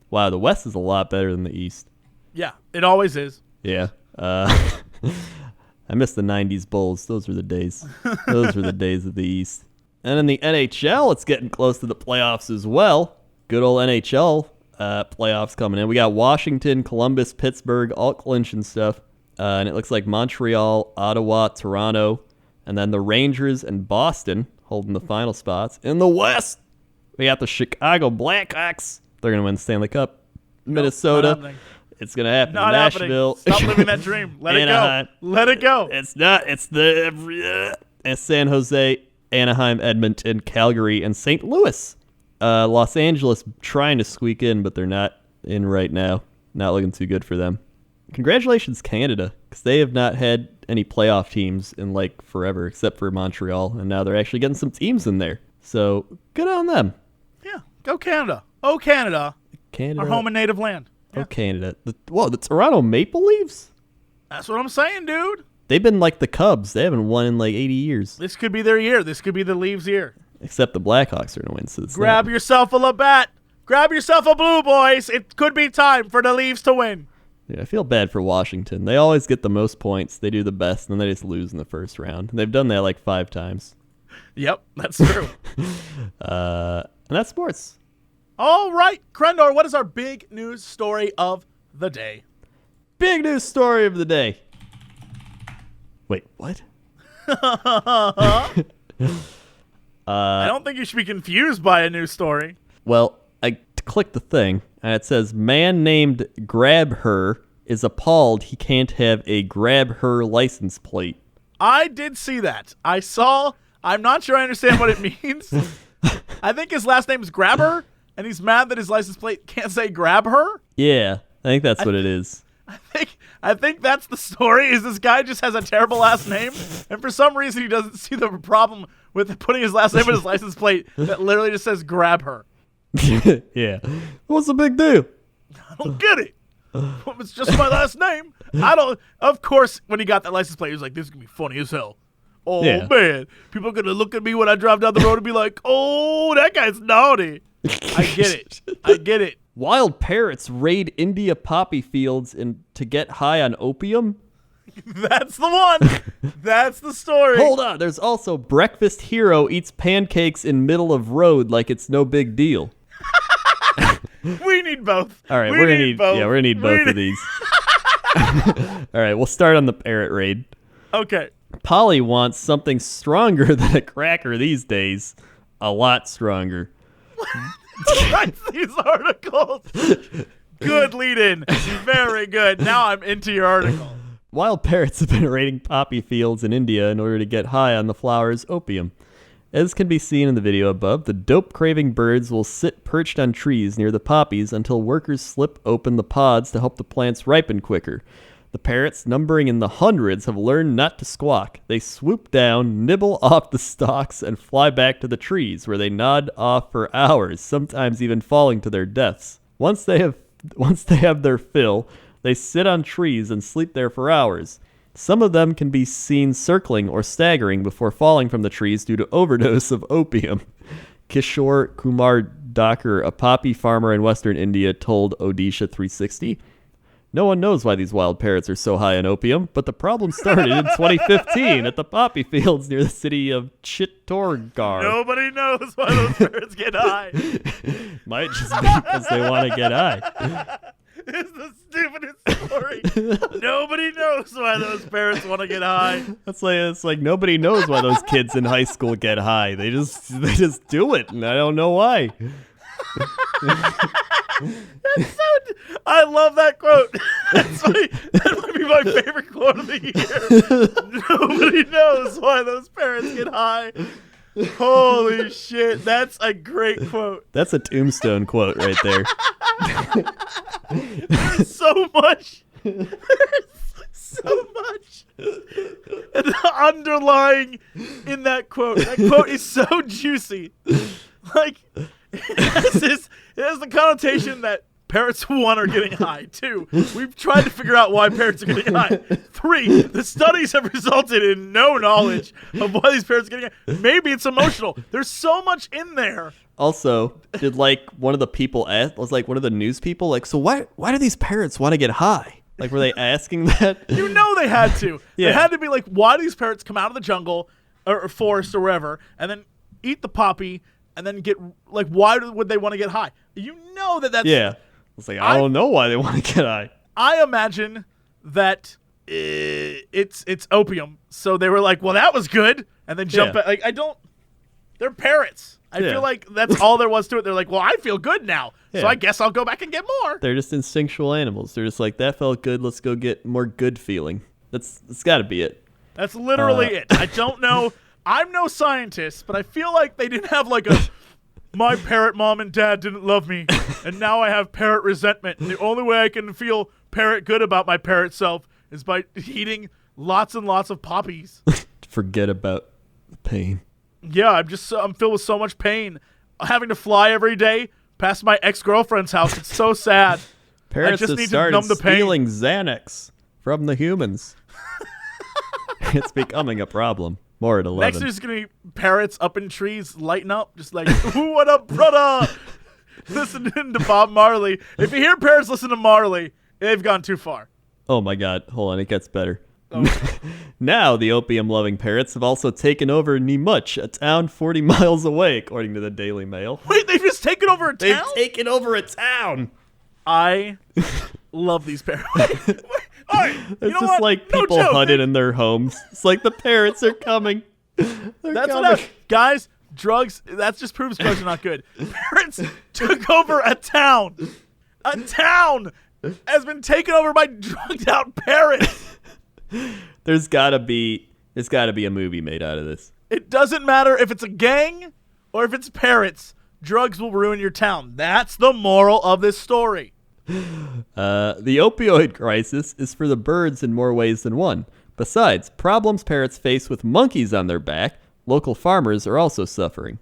Wow, the West is a lot better than the East. Yeah, it always is. Yeah. I miss the 90s Bulls. Those were the days. Those were the days of the East. And in the NHL, it's getting close to the playoffs as well. Good old NHL. playoffs coming in. We got Washington, Columbus, Pittsburgh, all clinch and stuff. And it looks like Montreal, Ottawa, Toronto, and then the Rangers and Boston holding the final spots. In the West, we got the Chicago Blackhawks. They're going to win the Stanley Cup. Minnesota, it's going to happen. Not Nashville. happening. Stop living that dream. Let it go. Let it go. It's not. It's San Jose, Anaheim, Edmonton, Calgary, and St. Louis. Los Angeles trying to squeak in, but they're not in right now. Not looking too good for them. Congratulations, Canada, because they have not had any playoff teams in like forever, except for Montreal, and now they're actually getting some teams in there. So good on them. Yeah, go Canada. Oh, Canada. Canada. Our home and native land. Oh, Canada. The Toronto Maple Leafs? That's what I'm saying, dude. They've been like the Cubs. They haven't won in like 80 years. This could be their year. This could be the Leafs' year. Except the Blackhawks are going to win. So Grab yourself a Labatt. Grab yourself a Blue Boys. It could be time for the Leafs to win. Yeah, I feel bad for Washington. They always get the most points. They do the best, and then they just lose in the first round. And they've done that like 5 times. Yep, that's true. And that's sports. All right, Crendor, what is our big news story of the day? Big news story of the day. Wait, what? I don't think you should be confused by a news story. Well, I clicked the thing, and it says, man named Grab Her is appalled he can't have a Grab Her license plate. I did see that. I'm not sure I understand what it means. I think his last name is Grabber, and he's mad that his license plate can't say Grab Her. Yeah, I think that's what it is. I think that's the story, is this guy just has a terrible last name, and for some reason he doesn't see the problem with putting his last name on his license plate that literally just says Grab Her. Yeah. What's the big deal? I don't get it. It's just my last name. Of course, when he got that license plate, he was like, this is going to be funny as hell. Oh, yeah. Man. People are going to look at me when I drive down the road and be like, oh, that guy's naughty. I get it. Wild parrots raid India poppy fields to get high on opium? That's the one. That's the story. Hold on. There's also breakfast hero eats pancakes in middle of road like it's no big deal. We need both. All right, we're gonna need both. Yeah, we're gonna need both of these. All right, we'll start on the parrot raid. Okay. Polly wants something stronger than a cracker these days. A lot stronger. Write these articles. Good lead in. Very good. Now I'm into your article. Wild parrots have been raiding poppy fields in India in order to get high on the flower's opium. As can be seen in the video above, the dope-craving birds will sit perched on trees near the poppies until workers slip open the pods to help the plants ripen quicker. The parrots, numbering in the hundreds, have learned not to squawk. They swoop down, nibble off the stalks, and fly back to the trees, where they nod off for hours, sometimes even falling to their deaths. Once they have their fill, they sit on trees and sleep there for hours. Some of them can be seen circling or staggering before falling from the trees due to overdose of opium. Kishore Kumar Dakar, a poppy farmer in western India, told Odisha 360. No one knows why these wild parrots are so high on opium, but the problem started in 2015 at the poppy fields near the city of Chittorgarh. Nobody knows why those parrots get high. Might just be because they want to get high. It's the stupidest story. Nobody knows why those parents want to get high. It's like nobody knows why those kids in high school get high. They just do it, and I don't know why. I love that quote. That might be my favorite quote of the year. Nobody knows why those parents get high. Holy shit, that's a great quote. That's a tombstone quote right there. There's so much underlying in that quote. That quote is so juicy. Like, it has the connotation that parrots, 1, are getting high. 2, we've tried to figure out why parrots are getting high. 3, the studies have resulted in no knowledge of why these parrots are getting high. Maybe it's emotional. There's so much in there. Also, did one of the people ask, was one of the news people so why do these parrots want to get high? Like, were they asking that? You know they had to. Yeah. They had to be like, why do these parrots come out of the jungle or forest or wherever and then eat the poppy and then get, why would they want to get high? You know that's... Yeah. was like, I don't know why they want to get high. I imagine that it's opium. So they were like, well, that was good. And then jump back. Like, they're parrots. I feel like that's all there was to it. They're like, well, I feel good now. So I guess I'll go back and get more. They're just instinctual animals. They're just like, that felt good. Let's go get more good feeling. That's got to be it. That's literally it. I don't know. I'm no scientist, but I feel like they didn't have like my parrot mom and dad didn't love me, and now I have parrot resentment. And the only way I can feel parrot good about my parrot self is by eating lots and lots of poppies. Forget about the pain. Yeah, I'm filled with so much pain. Having to fly every day past my ex-girlfriend's house. It's so sad. Parrots have started stealing Xanax from the humans. It's becoming a problem. More at 11. Next there's going to be parrots up in trees lighting up, just like, ooh, what up, brother? Listening to Bob Marley. If you hear parrots listen to Marley, they've gone too far. Oh my God. Hold on, it gets better. Oh. Now the opium-loving parrots have also taken over Nimuch, a town 40 miles away, according to the Daily Mail. Wait, they've just taken over a town? They've taken over a town! I love these parrots. Wait, all right, it's just like people hunted in their homes. It's like the parrots are coming. That's what guys, drugs, that just proves drugs are not good. Parrots took over a town. A town has been taken over by drugged out parrots. There's gotta be a movie made out of this. It doesn't matter if it's a gang or if it's parrots. Drugs will ruin your town. That's the moral of this story. The opioid crisis is for the birds in more ways than one. Besides problems parrots face with monkeys on their back, local farmers are also suffering.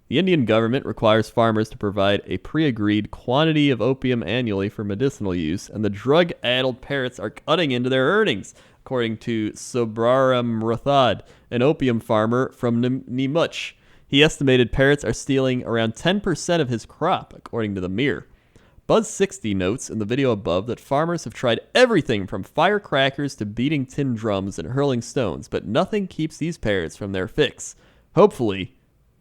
The Indian government requires farmers to provide a pre-agreed quantity of opium annually for medicinal use, and the drug-addled parrots are cutting into their earnings, according to Sobraram Rathod, an opium farmer from Nimuch. He estimated parrots are stealing around 10% of his crop, according to the Mirror. Buzz60 notes in the video above that farmers have tried everything from firecrackers to beating tin drums and hurling stones, but nothing keeps these parrots from their fix. Hopefully,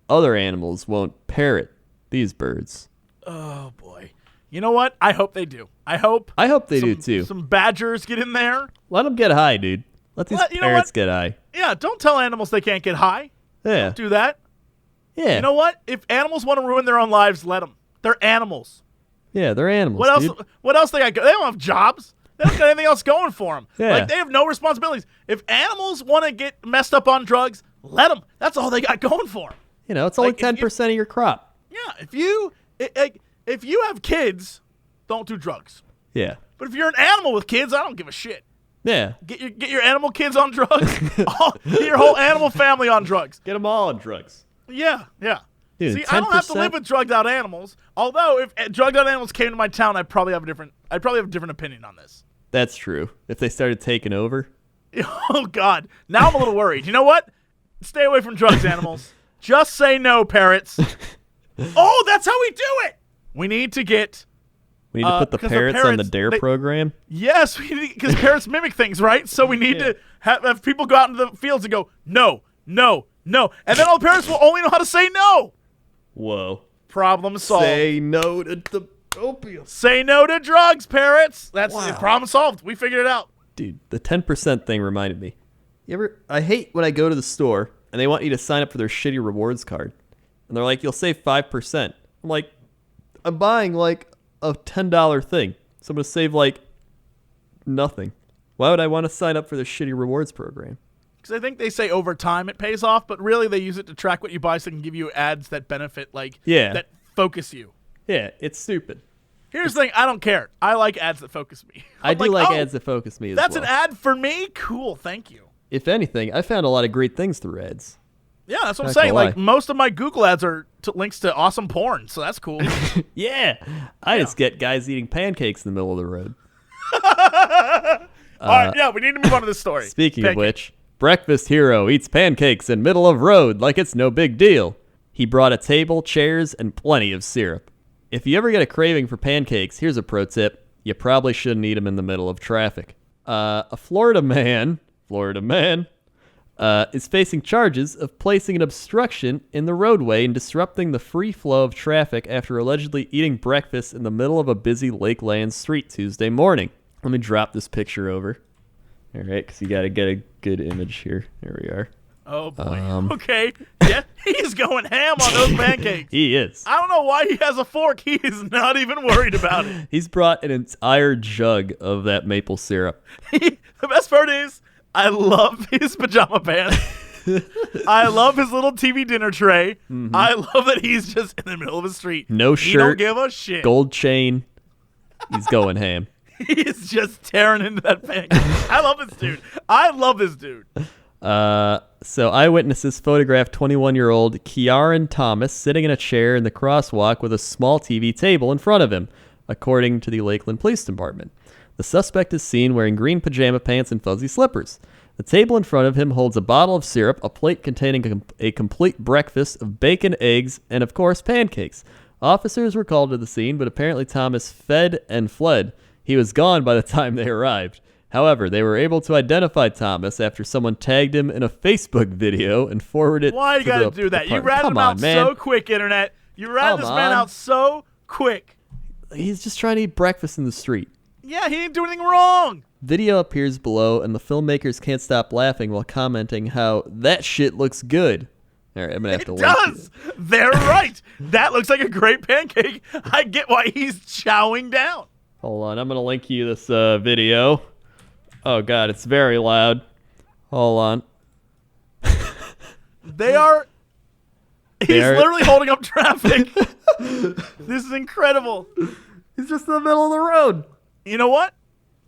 other animals won't parrot these birds. Oh, boy. You know what? I hope they do. I hope they do, too. Some badgers get in there. Let them get high, dude. Let these parrots get high. Yeah, don't tell animals they can't get high. Yeah. Don't do that. Yeah. You know what? If animals want to ruin their own lives, let them. They're animals. Yeah, they're animals. What else? Dude. What else they got? They don't have jobs. They don't got anything else going for them. Yeah. Like, they have no responsibilities. If animals want to get messed up on drugs, let them. That's all they got going for them. You know, it's only 10% of your crop. Yeah, if you have kids, don't do drugs. Yeah. But if you're an animal with kids, I don't give a shit. Yeah. Get your animal kids on drugs. Get your whole animal family on drugs. Get them all on drugs. Yeah, yeah. Dude, See, I don't have to live with drugged out animals. Although, if drugged out animals came to my town, I'd probably have a different opinion on this. That's true. If they started taking over. Oh God! Now I'm a little worried. You know what? Stay away from drugs, animals. Just say no, parrots. Oh, that's how we do it. We need to put the parrots on the DARE program. Yes, because parrots mimic things, right? So we need to have people go out into the fields and go, no, no, no, and then all the parrots will only know how to say no. Whoa. Problem solved. Say no to the opium. Say no to drugs, parrots. That's problem solved. We figured it out. Dude, the 10% thing reminded me. I hate when I go to the store and they want you to sign up for their shitty rewards card. And they're like, you'll save 5%. I'm like, I'm buying like a $10 thing. So I'm going to save like nothing. Why would I want to sign up for their shitty rewards program? Because I think they say over time it pays off, but really they use it to track what you buy so they can give you ads that benefit, that focus you. Yeah, it's stupid. Here's the thing, I don't care. I like ads that focus me. I do like ads that focus me as well. That's an ad for me? Cool, thank you. If anything, I found a lot of great things through ads. Yeah, that's what I'm saying. Like, most of my Google ads are links to awesome porn, so that's cool. Yeah. I just get guys eating pancakes in the middle of the road. All right, yeah, we need to move on to this story. Speaking of which, breakfast hero eats pancakes in middle of road like it's no big deal. He brought a table, chairs, and plenty of syrup. If you ever get a craving for pancakes, here's a pro tip. You probably shouldn't eat them in the middle of traffic. A Florida man is facing charges of placing an obstruction in the roadway and disrupting the free flow of traffic after allegedly eating breakfast in the middle of a busy Lakeland street Tuesday morning. Let me drop this picture over. All right, because you got to get a good image here. There we are. Oh, boy. Okay. Yeah, he's going ham on those pancakes. He is. I don't know why he has a fork. He is not even worried about it. He's brought an entire jug of that maple syrup. The best part is, I love his pajama pants. I love his little TV dinner tray. Mm-hmm. I love that he's just in the middle of the street. No shirt. He don't give a shit. Gold chain. He's going ham. He is just tearing into that pancake. I love this dude. I love this dude. So eyewitnesses photographed 21-year-old Kiaran Thomas sitting in a chair in the crosswalk with a small TV table in front of him, according to the Lakeland Police Department. The suspect is seen wearing green pajama pants and fuzzy slippers. The table in front of him holds a bottle of syrup, a plate containing a complete breakfast of bacon, eggs, and of course pancakes. Officers were called to the scene, but apparently Thomas fed and fled. He was gone by the time they arrived. However, they were able to identify Thomas after someone tagged him in a Facebook video and forwarded it. Why you gotta do that? You ratted him out so quick, Internet. You ratted this man out so quick. He's just trying to eat breakfast in the street. Yeah, he didn't do anything wrong. Video appears below, and the filmmakers can't stop laughing while commenting how that shit looks good. All right, I'm gonna have to link it does. They're right. That looks like a great pancake. I get why he's chowing down. Hold on, I'm gonna link you this video. Oh god, it's very loud. Hold on. He's literally holding up traffic. This is incredible. He's just in the middle of the road. You know what?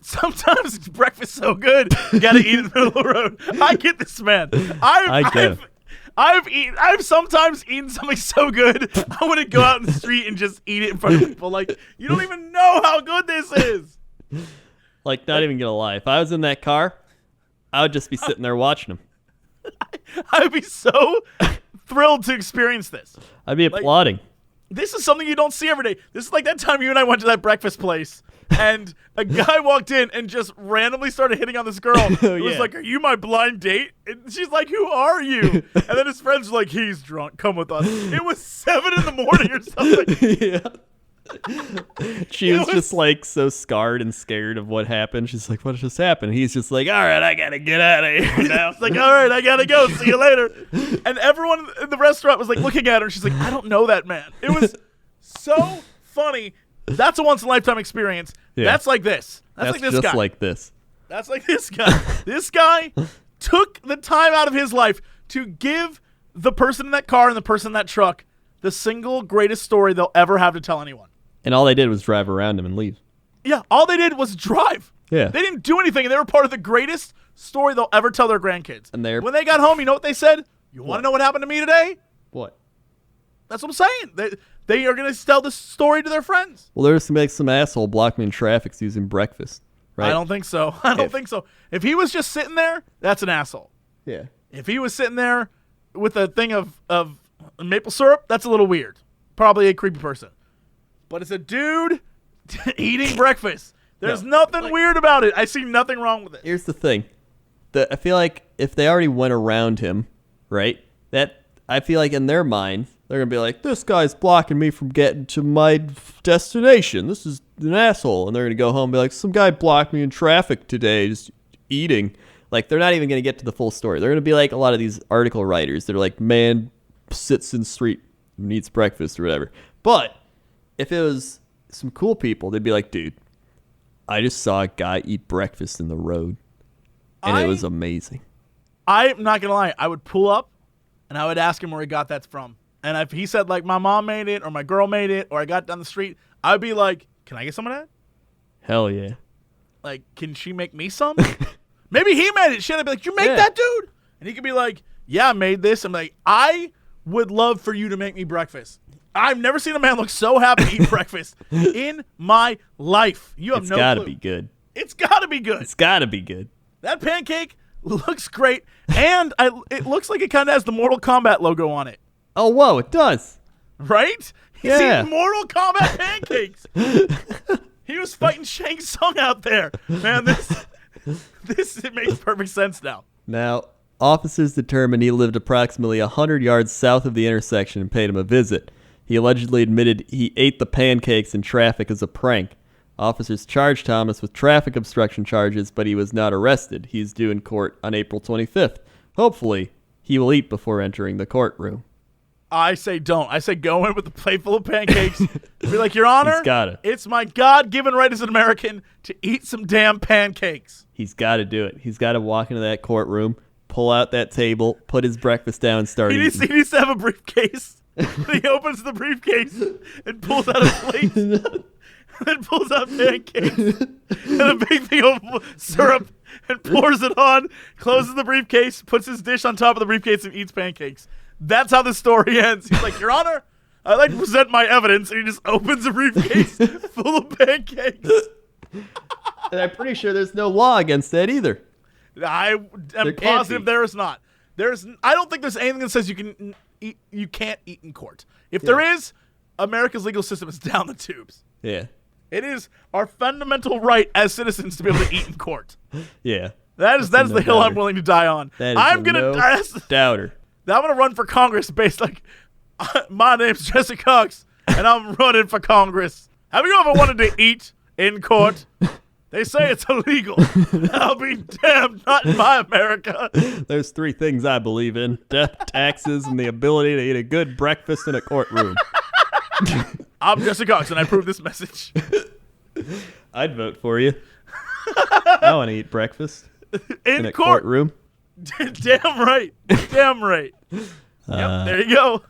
Sometimes breakfast's so good, you gotta eat it in the middle of the road. I get this, man. I've sometimes eaten something so good, I want to go out in the street and just eat it in front of people. Like, you don't even know how good this is. Like, not even gonna lie. If I was in that car, I would just be sitting there watching him. I would be so thrilled to experience this. I'd be applauding. This is something you don't see every day. This is like that time you and I went to that breakfast place, and a guy walked in and just randomly started hitting on this girl. It was like, "Are you my blind date?" And she's like, "Who are you?" And then his friends were like, "He's drunk. Come with us." It was 7 a.m. or something. Yeah. She was just like so scarred and scared of what happened. She's like, "What just happened?" He's just like, "All right, I gotta get out of here now." It's like, "All right, I gotta go. See you later." And everyone in the restaurant was like looking at her. And she's like, "I don't know that man." It was so funny. That's a once in a lifetime experience. Yeah. That's like this. That's like this just guy. Like this. That's like this guy. This guy took the time out of his life to give the person in that car and the person in that truck the single greatest story they'll ever have to tell anyone. And all they did was drive around him and leave. Yeah, all they did was drive. Yeah. They didn't do anything, and they were part of the greatest story they'll ever tell their grandkids. And when they got home, you know what they said? You want to know what happened to me today? What? That's what I'm saying. They are going to tell this story to their friends. Well, they're just going to make some asshole block me in traffic using breakfast, right? I don't think so. I don't think so. If he was just sitting there, that's an asshole. Yeah. If he was sitting there with a thing of maple syrup, that's a little weird. Probably a creepy person. But it's a dude eating breakfast. There's nothing weird about it. I see nothing wrong with it. Here's the thing. I feel like if they already went around him, right, that I feel like in their mind, they're going to be like, this guy's blocking me from getting to my destination. This is an asshole. And they're going to go home and be like, some guy blocked me in traffic today just eating. Like, they're not even going to get to the full story. They're going to be like a lot of these article writers that are like, man sits in the street and eats breakfast or whatever. But if it was some cool people, they'd be like, dude, I just saw a guy eat breakfast in the road, and it was amazing. I'm not going to lie. I would pull up, and I would ask him where he got that from. And if he said, like, my mom made it, or my girl made it, or I got down the street, I would be like, can I get some of that? Hell yeah. Like, can she make me some? Maybe he made it. Shit, I'd be like, you make that, dude? And he could be like, yeah, I made this. I'm like, I would love for you to make me breakfast. I've never seen a man look so happy to eat breakfast in my life. You have no clue. It's got to be good. It's got to be good. It's got to be good. That pancake looks great, and it looks like it kind of has the Mortal Kombat logo on it. Oh, whoa, it does. Right? He's eating Mortal Kombat pancakes. He was fighting Shang Tsung out there. Man, this it makes perfect sense now. Now, Officers determined he lived approximately 100 yards south of the intersection and paid him a visit. He allegedly admitted he ate the pancakes in traffic as a prank. Officers charged Thomas with traffic obstruction charges, but he was not arrested. He's due in court on April 25th. Hopefully, he will eat before entering the courtroom. I say don't. I say go in with a plate full of pancakes. Be like, Your Honor, He's gotta. It's my God-given right as an American to eat some damn pancakes. He's got to do it. He's got to walk into that courtroom, pull out that table, put his breakfast down, and start He eating. needs to have a briefcase. He opens the briefcase and pulls out a plate. And then pulls out pancakes and a big thing of syrup and pours it on, closes the briefcase, puts his dish on top of the briefcase, and eats pancakes. That's how the story ends. He's like, Your Honor, I'd like to present my evidence. And he just opens a briefcase full of pancakes. And I'm pretty sure there's no law against that either. I am positive there is not. I don't think there's anything that says you can't eat in court. If there is, America's legal system is down the tubes. Yeah. It is our fundamental right as citizens to be able to eat in court. Yeah. That is the hill I'm willing to die on. I'm gonna doubter. I'm gonna run for Congress based like my name's Jesse Cox and I'm running for Congress. Have you ever wanted to eat in court? They say it's illegal. I'll be damned, not in my America. There's 3 things I believe in: death, taxes, and the ability to eat a good breakfast in a courtroom. I'm Jesse Cox, and I approve this message. I'd vote for you. I want to eat breakfast in a courtroom. Damn right. Damn right. Yep, there you go.